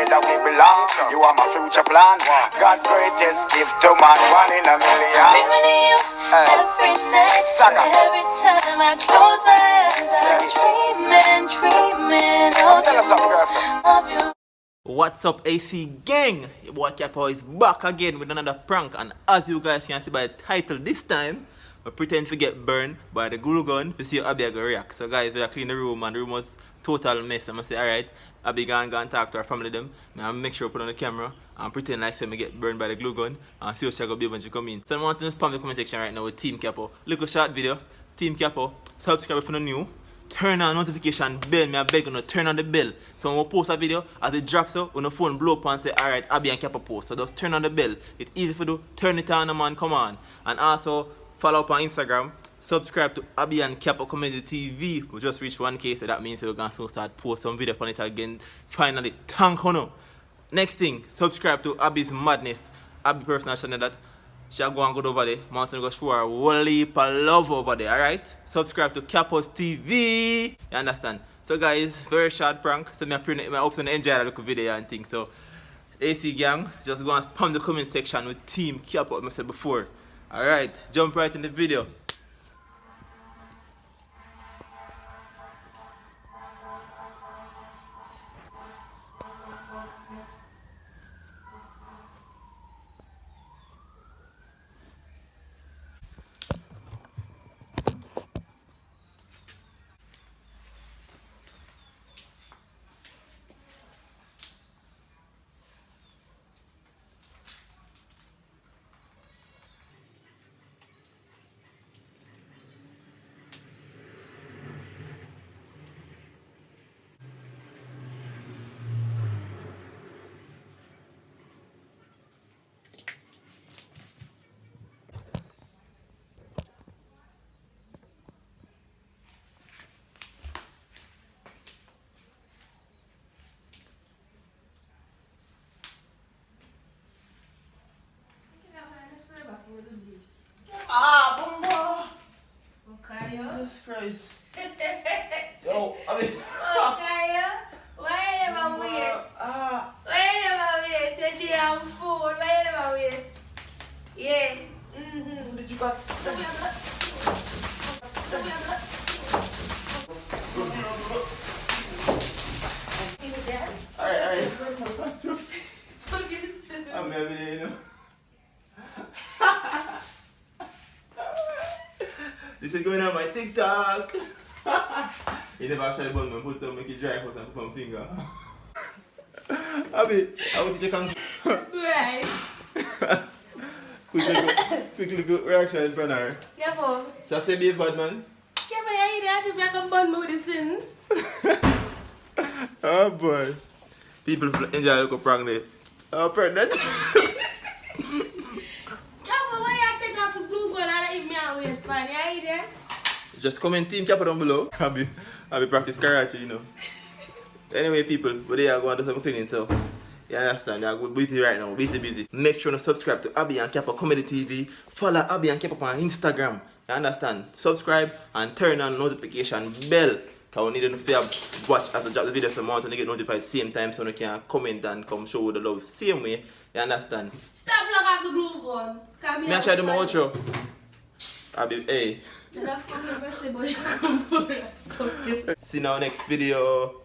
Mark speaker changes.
Speaker 1: that we belong. You are my future plan. God greatest gift to man, 1 in a million.
Speaker 2: Every night, every time I close my eyes, I'm dreaming of you.
Speaker 3: What's up, AC gang? Your boy Capo is back again with another prank, and as you guys can see by the title, this time we pretend to get burned by the glue gun to see how Abbi go react. So guys, we clean the room, and the room was total mess. I'm gonna say, alright, Abbi go and talk to our family them. Now make sure I put on the camera and pretend like so me get burned by the glue gun and see what she gonna be when she come in. So I want to spam the comment section right now with Team Capo. Look a short video, Team Capo, subscribe if you're new. Turn on notification bell, me I beg you to turn on the bell. So when we post a video, as it drops out, when the phone blow up and say, alright, Abbi and Capo post. So just turn on the bell. It's easy for you, turn it on, man, come on. And also, follow up on Instagram, subscribe to Abbi and Capo Community TV. We just reached 1K, so that means we're going to start post some video on it again. Finally, thank you. Next thing, subscribe to Abbi's Madness. Abbi personal channel that she'll go and go over there. Mountain go show her a whole heap of love over there, alright? Subscribe to Capo's TV. You understand? So guys, very short prank. So I hope you enjoy the little video and things. So AC gang, just go and spam the comment section with Team Capo, as I said before. Alright, jump right in the video. Ah, Bumba!
Speaker 4: Okay,
Speaker 3: Jesus Christ. Yo, Abbi.
Speaker 4: okay, why never wait? Why never wait? The damn food, why never wait? Yeah.
Speaker 3: What did you got? Alright. I'm having it, you know. This is going on my TikTok. You never actually bun me, put some, make it dry, put some finger. Abbi, I want to check on.
Speaker 4: Right.
Speaker 3: quick little reaction, Bernard.
Speaker 4: Yeah, boy.
Speaker 3: So say be a bad man.
Speaker 4: Yeah, but I eat that if I can bun medicine.
Speaker 3: Oh boy. People enjoy look prank there. Oh, pregnant. Just comment Team Capo down below. Abbi practice karate, you know. Anyway, people, but they are going to do some cleaning, so you understand, they are busy right now, busy. Make sure to subscribe to Abbi and Capo Comedy TV. Follow Abbi and Capo on Instagram. You understand? Subscribe and turn on notification bell. Because we need to watch as I drop the video, so more to get notified same time, so you can comment and come show the love same way. You understand?
Speaker 4: Stop looking at the glue gun.
Speaker 3: Me I try to do my outro. Abbi, hey. See you now next video.